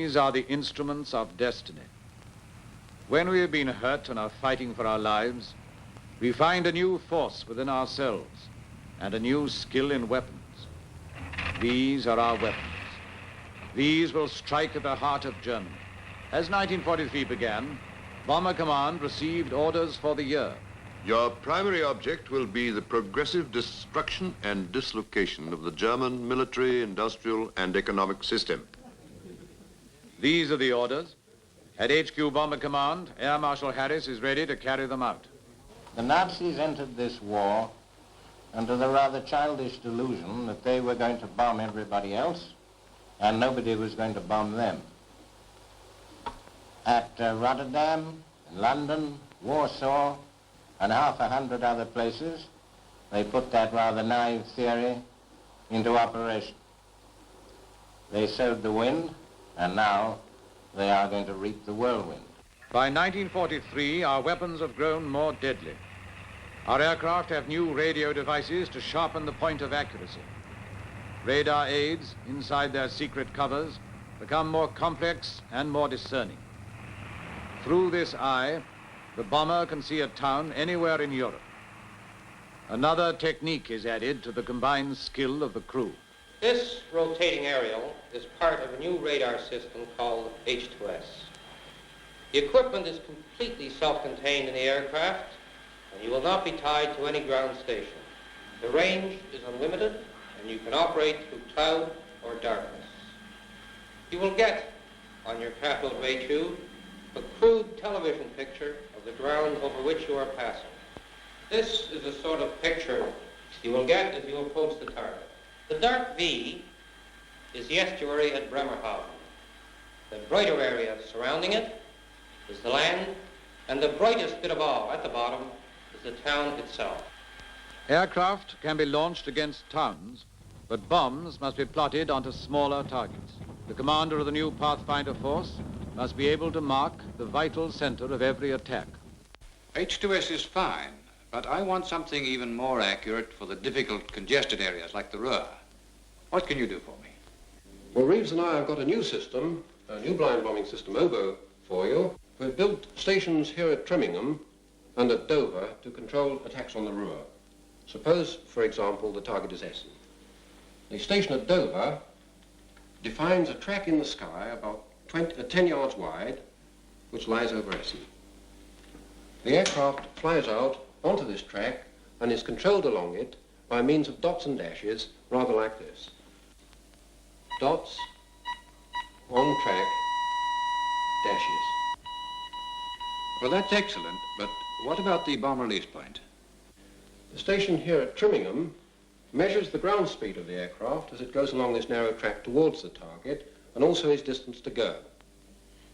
These are the instruments of destiny. When we have been hurt and are fighting for our lives, we find a new force within ourselves and a new skill in weapons. These are our weapons. These will strike at the heart of Germany. As 1943 began, Bomber Command received orders for the year. Your primary object will be the progressive destruction and dislocation of the German military, industrial, and economic system. These are the orders. At HQ Bomber Command, Air Marshal Harris is ready to carry them out. The Nazis entered this war under the rather childish delusion that they were going to bomb everybody else and nobody was going to bomb them. At Rotterdam, London, Warsaw, and half a hundred other places, they put that rather naive theory into operation. They sowed the wind, and now they are going to reap the whirlwind. By 1943, our weapons have grown more deadly. Our aircraft have new radio devices to sharpen the point of accuracy. Radar aids inside their secret covers become more complex and more discerning. Through this eye, the bomber can see a town anywhere in Europe. Another technique is added to the combined skill of the crew. This rotating aerial is part of a new radar system called H2S. The equipment is completely self-contained in the aircraft, and you will not be tied to any ground station. The range is unlimited, and you can operate through cloud or darkness. You will get, on your cathode ray tube, a crude television picture of the ground over which you are passing. This is the sort of picture you will get as you approach the target. The dark V is the estuary at Bremerhaven. The brighter area surrounding it is the land, and the brightest bit of all at the bottom is the town itself. Aircraft can be launched against towns, but bombs must be plotted onto smaller targets. The commander of the new Pathfinder force must be able to mark the vital center of every attack. H2S is fine, but I want something even more accurate for the difficult, congested areas like the Ruhr. What can you do for me? Well, Reeves and I have got a new system, a new blind bombing system, OBO, for you. We've built stations here at Trimingham and at Dover to control attacks on the Ruhr. Suppose, for example, the target is Essen. The station at Dover defines a track in the sky about 10 yards wide, which lies over Essen. The aircraft flies out onto this track and is controlled along it by means of dots and dashes, rather like this. Dots, on track, dashes. Well, that's excellent, but what about the bomb release point? The station here at Trimingham measures the ground speed of the aircraft as it goes along this narrow track towards the target, and also his distance to go.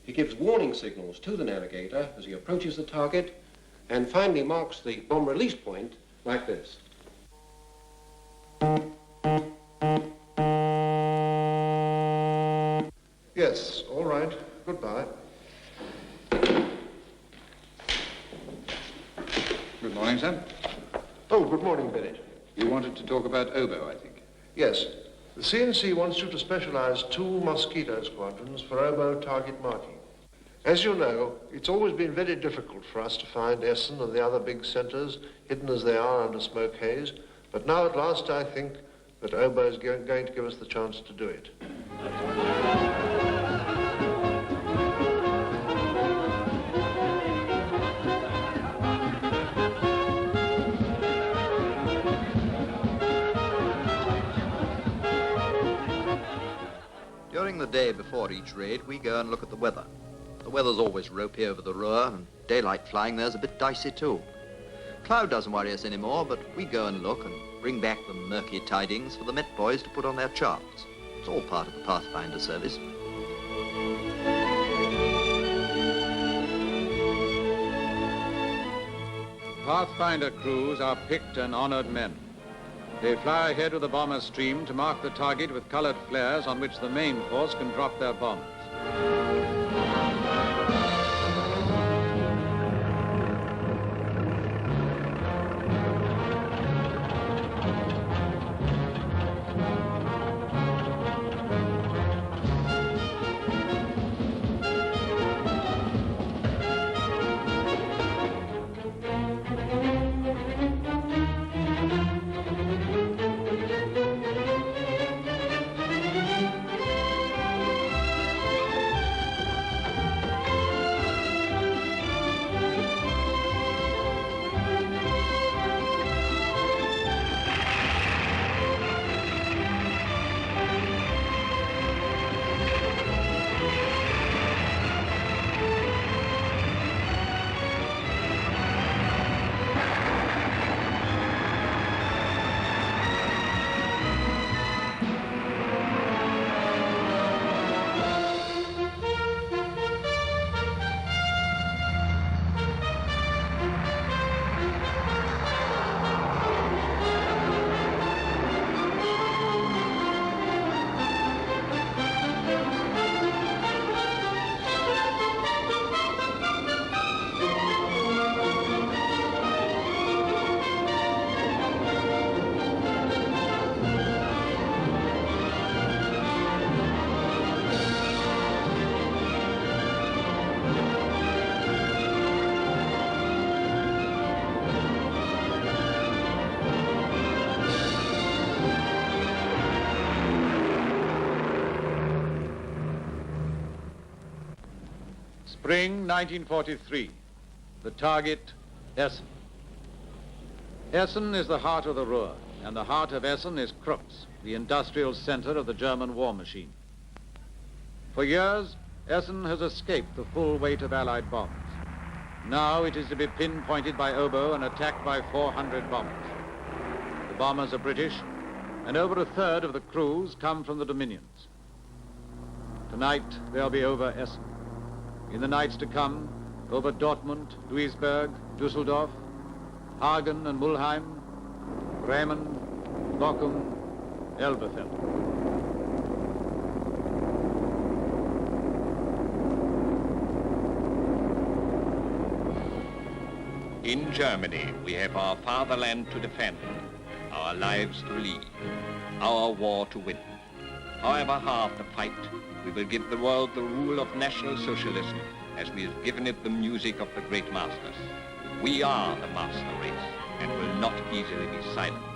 He gives warning signals to the navigator as he approaches the target, and finally marks the bomb release point like this. Yes, all right. Goodbye. Good morning, sir. Oh, good morning, Bennett. You wanted to talk about oboe, I think. Yes. The CNC wants you to specialize 2 Mosquito squadrons for oboe target marking. As you know, it's always been very difficult for us to find Essen and the other big centers, hidden as they are under smoke haze, but now at last I think that oboe is going to give us the chance to do it. During the day before each raid, we go and look at the weather. The weather's always ropey over the Ruhr, and daylight flying there's a bit dicey too. Cloud doesn't worry us anymore, but we go and look and bring back the murky tidings for the Met boys to put on their charts. It's all part of the Pathfinder service. Pathfinder crews are picked and honored men. They fly ahead of the bomber stream to mark the target with colored flares on which the main force can drop their bombs. Spring 1943. The target, Essen. Essen is the heart of the Ruhr, and the heart of Essen is Krux, the industrial center of the German war machine. For years, Essen has escaped the full weight of Allied bombs. Now it is to be pinpointed by oboe and attacked by 400 bombers. The bombers are British, and over a third of the crews come from the Dominions. Tonight, they'll be over Essen. In the nights to come, over Dortmund, Duisburg, Düsseldorf, Hagen and Mulheim, Bremen, Bochum, Elberfeld. In Germany, we have our fatherland to defend, our lives to lead, our war to win. However hard the fight, we will give the world the rule of National Socialism as we have given it the music of the great masters. We are the master race and will not easily be silenced.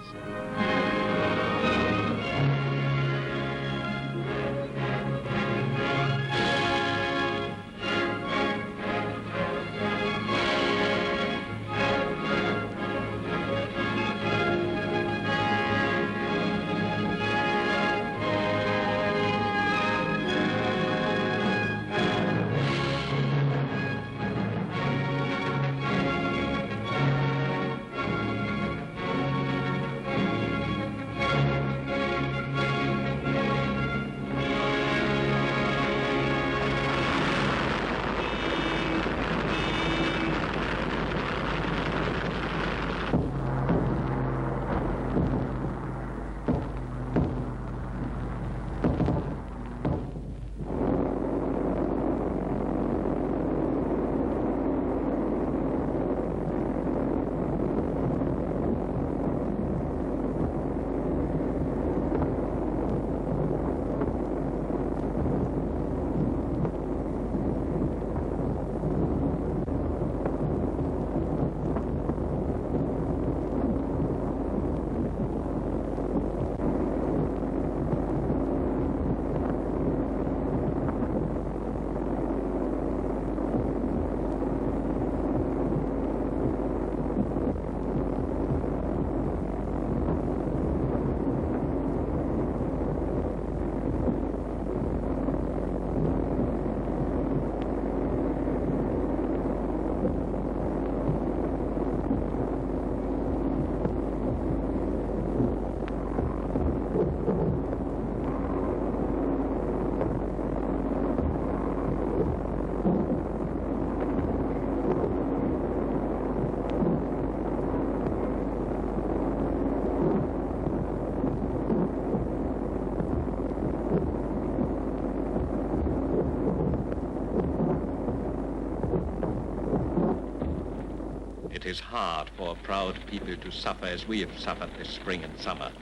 It is hard for a proud people to suffer as we have suffered this spring and summer.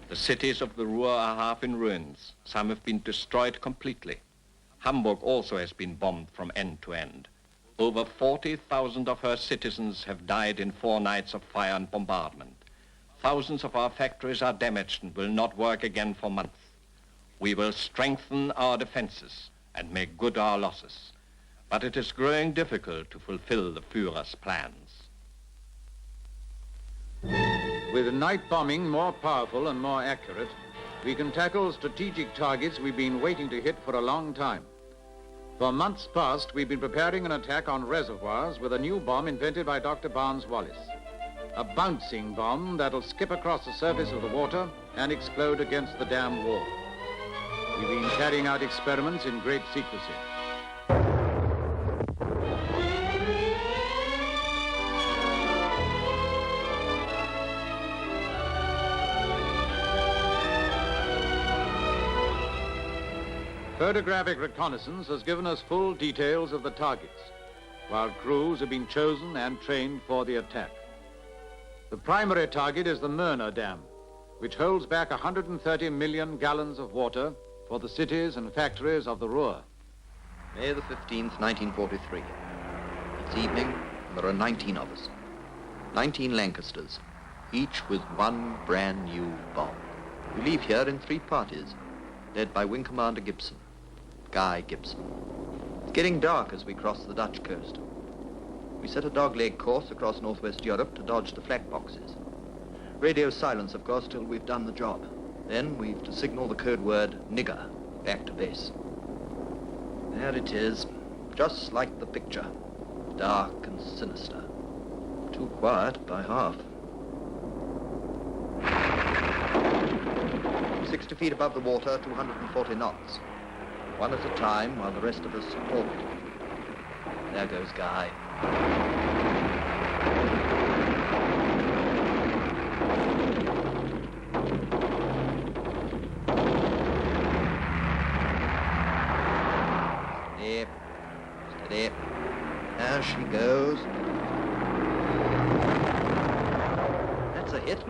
The cities of the Ruhr are half in ruins. Some have been destroyed completely. Hamburg also has been bombed from end to end. Over 40,000 of her citizens have died in 4 nights of fire and bombardment. Thousands of our factories are damaged and will not work again for months. We will strengthen our defenses and make good our losses. But it is growing difficult to fulfill the Führer's plans. With night bombing more powerful and more accurate, we can tackle strategic targets we've been waiting to hit for a long time. For months past, we've been preparing an attack on reservoirs with a new bomb invented by Dr. Barnes Wallis. A bouncing bomb that'll skip across the surface of the water and explode against the dam wall. We've been carrying out experiments in great secrecy. Photographic reconnaissance has given us full details of the targets, while crews have been chosen and trained for the attack. The primary target is the Möhne Dam, which holds back 130 million gallons of water for the cities and factories of the Ruhr. May the 15th, 1943. It's evening, and there are 19 of us. 19 Lancasters, each with one brand new bomb. We leave here in 3 parties, led by Wing Commander Gibson, Guy Gibson. getting dark as we cross the Dutch coast. We set a dogleg course across northwest Europe to dodge the flak boxes. Radio silence, of course, till we've done the job. Then we've to signal the code word nigger back to base. There it is, just like the picture. Dark and sinister. Too quiet by half. 60 feet above the water, 240 knots. One at a time while the rest of us halt. There goes Guy. Steady. Steady. There she goes. That's a hit.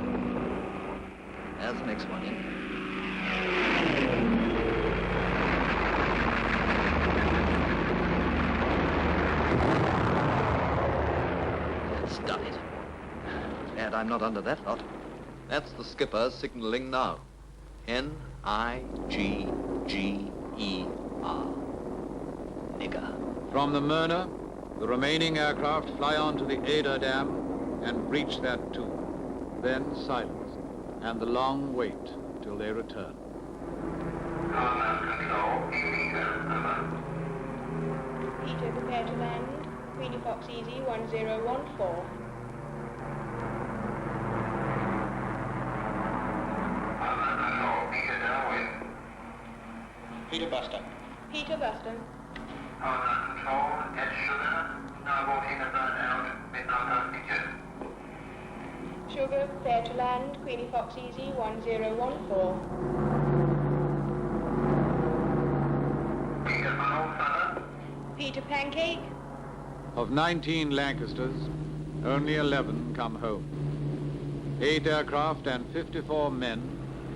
There's the next one in. That's done it. Glad I'm not under that lot. That's the skipper signaling now. N-I-G-G-E-R. Nigger. From the Myrna, the remaining aircraft fly on to the Ada Dam and breach that too. Then silence, and the long wait till they return. Peter, prepare to land. Queenie Fox Easy 1014. Peter Buster. Peter Buston. Sugar, prepare to land. Queenie Fox Easy 1014. Peter Pancake. Of 19 Lancasters, only 11 come home. 8 aircraft and 54 men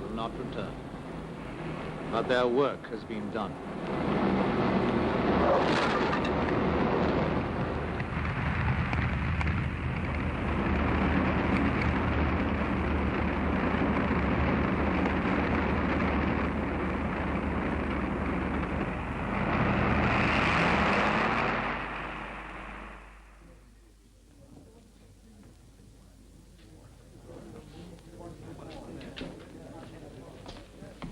will not return. But their work has been done.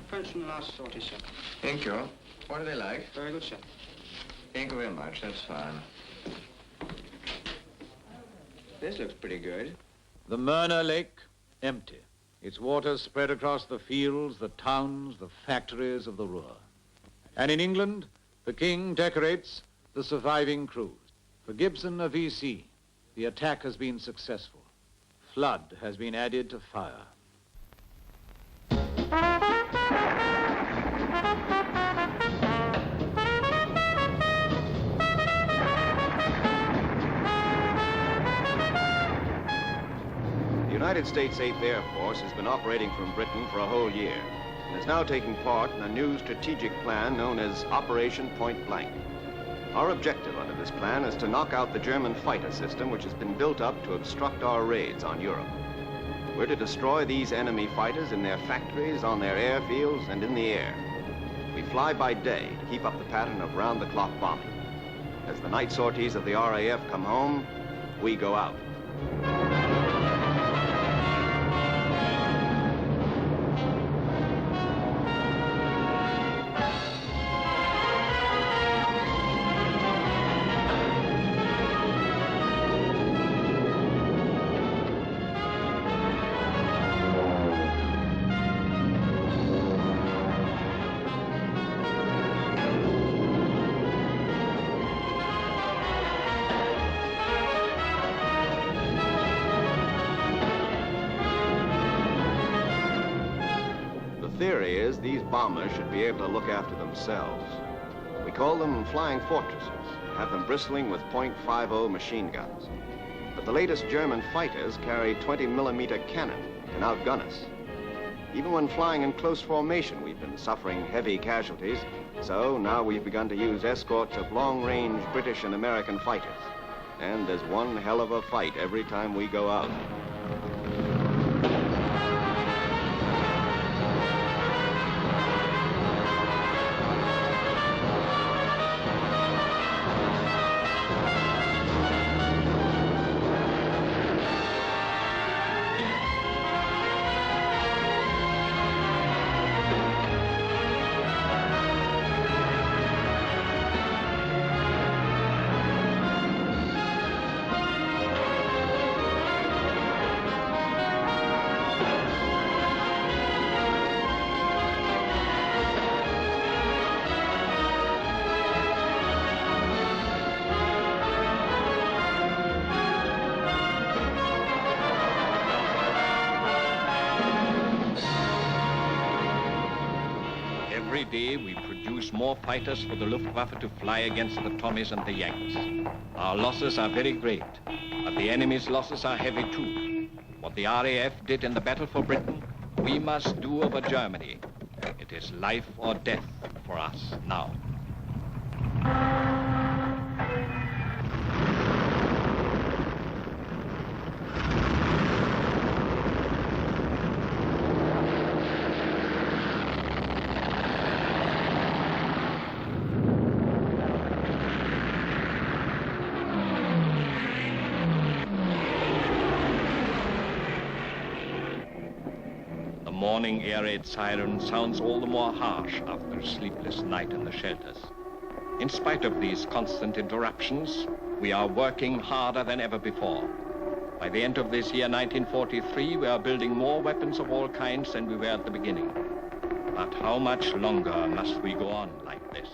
French from the last sortie, sir. Thank you. What do they like? Very good, sir. Thank you very much. That's fine. This looks pretty good. The Myrna Lake, empty. Its waters spread across the fields, the towns, the factories of the Ruhr. And in England, the King decorates the surviving crews. For Gibson, a VC, the attack has been successful. Flood has been added to fire. The United States 8th Air Force has been operating from Britain for a whole year and is now taking part in a new strategic plan known as Operation Point Blank. Our objective under this plan is to knock out the German fighter system which has been built up to obstruct our raids on Europe. We're to destroy these enemy fighters in their factories, on their airfields, and in the air. We fly by day to keep up the pattern of round-the-clock bombing. As the night sorties of the RAF come home, we go out. The theory is these bombers should be able to look after themselves. We call them flying fortresses, have them bristling with .50 machine guns. But the latest German fighters carry 20-millimeter cannon and can outgun us. Even when flying in close formation, we've been suffering heavy casualties, so now we've begun to use escorts of long-range British and American fighters. And there's one hell of a fight every time we go out. day, we produce more fighters for the Luftwaffe to fly against the Tommies and the Yanks. Our losses are very great, but the enemy's losses are heavy too. What the RAF did in the battle for Britain, we must do over Germany. It is life or death for us now. The morning air raid siren sounds all the more harsh after a sleepless night in the shelters. In spite of these constant interruptions, we are working harder than ever before. By the end of this year, 1943, we are building more weapons of all kinds than we were at the beginning. But how much longer must we go on like this?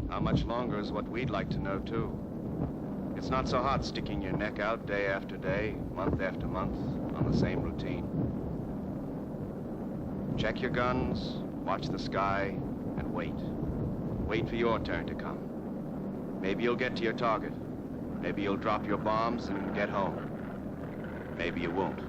How much longer is what we'd like to know, too. It's not so hot sticking your neck out day after day, month after month, on the same routine. Check your guns, watch the sky, and wait. Wait for your turn to come. Maybe you'll get to your target. Maybe you'll drop your bombs and get home. Maybe you won't.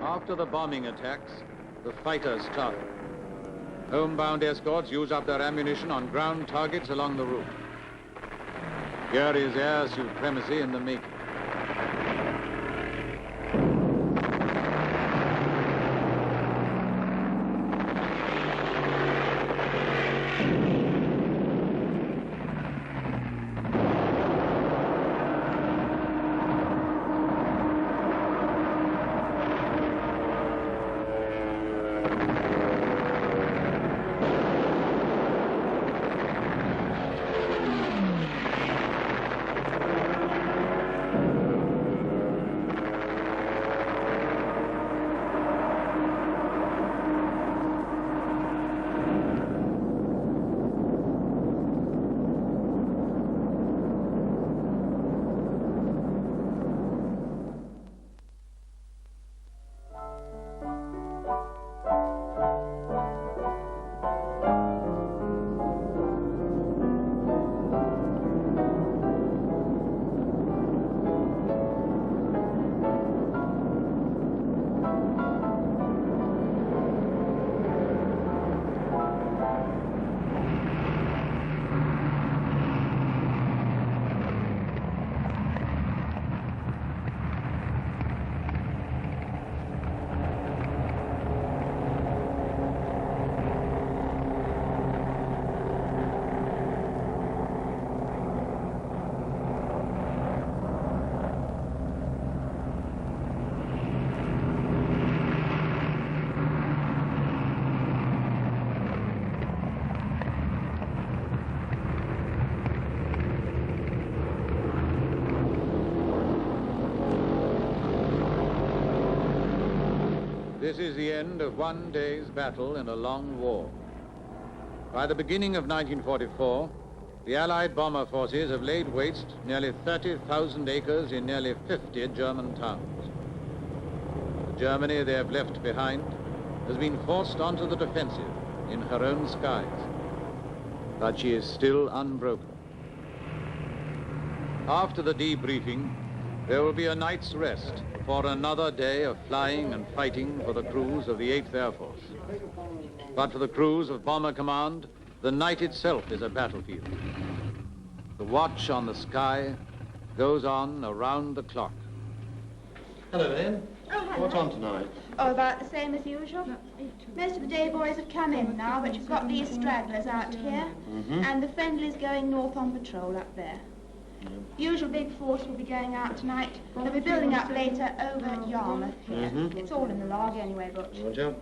After the bombing attacks, the fighters start. Homebound escorts use up their ammunition on ground targets along the route. Here is air supremacy in the making. This is the end of one day's battle in a long war. By the beginning of 1944, the Allied bomber forces have laid waste nearly 30,000 acres in nearly 50 German towns. The Germany they have left behind has been forced onto the defensive in her own skies, but she is still unbroken. After the debriefing, there will be a night's rest for another day of flying and fighting for the crews of the 8th Air Force. But for the crews of Bomber Command, the night itself is a battlefield. The watch on the sky goes on around the clock. Hello, Anne. Oh, hello. What's on tonight? Oh, about the same as usual. Most of the day boys have come in now, but you've got these stragglers out here, and the friendly's going north on patrol up there. The usual big force will be going out tonight. They'll be building up later over at Yarmouth here. It's all in the log anyway, but... Roger.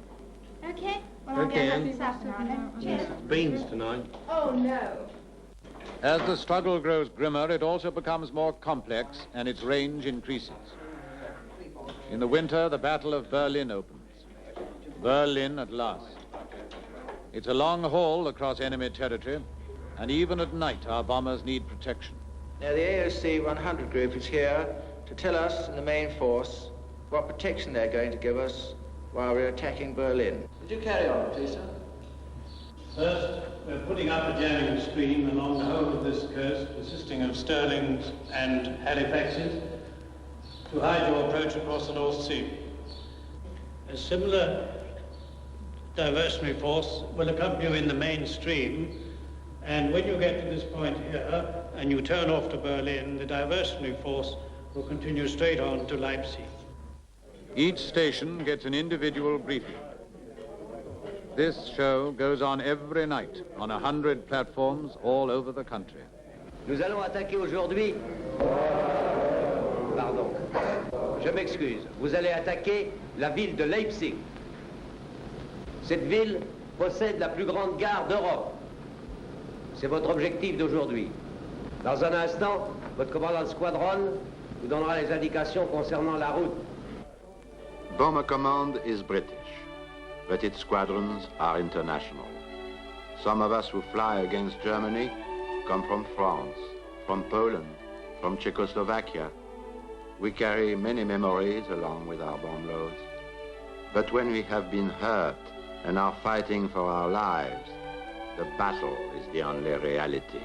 Okay, well, I'll go have some supper now then. Cheers. Beans tonight. Oh, no. As the struggle grows grimmer, it also becomes more complex and its range increases. In the winter, the Battle of Berlin opens. Berlin at last. It's a long haul across enemy territory, and even at night, our bombers need protection. Now, the AOC 100 group is here to tell us in the main force what protection they're going to give us while we're attacking Berlin. Would you carry on, please, sir? First, we're putting up a jamming screen along the whole of this coast, consisting of Stirlings and Halifaxes, to hide your approach across the North Sea. A similar diversionary force will accompany you in the main stream, and when you get to this point here and you turn off to Berlin, the diversionary force will continue straight on to Leipzig. Each station gets an individual briefing. This show goes on every night on 100 platforms all over the country. Nous allons attaquer aujourd'hui... Pardon. Je m'excuse. Vous allez attaquer la ville de Leipzig. Cette ville possède la plus grande gare d'Europe. C'est votre objectif d'aujourd'hui. Dans un instant, votre commandant de squadron vous donnera les indications concernant la route. Bomber Command is British, but its squadrons are international. Some of us who fly against Germany come from France, from Poland, from Czechoslovakia. We carry many memories along with our bomb loads. But when we have been hurt and are fighting for our lives, the battle is the only reality.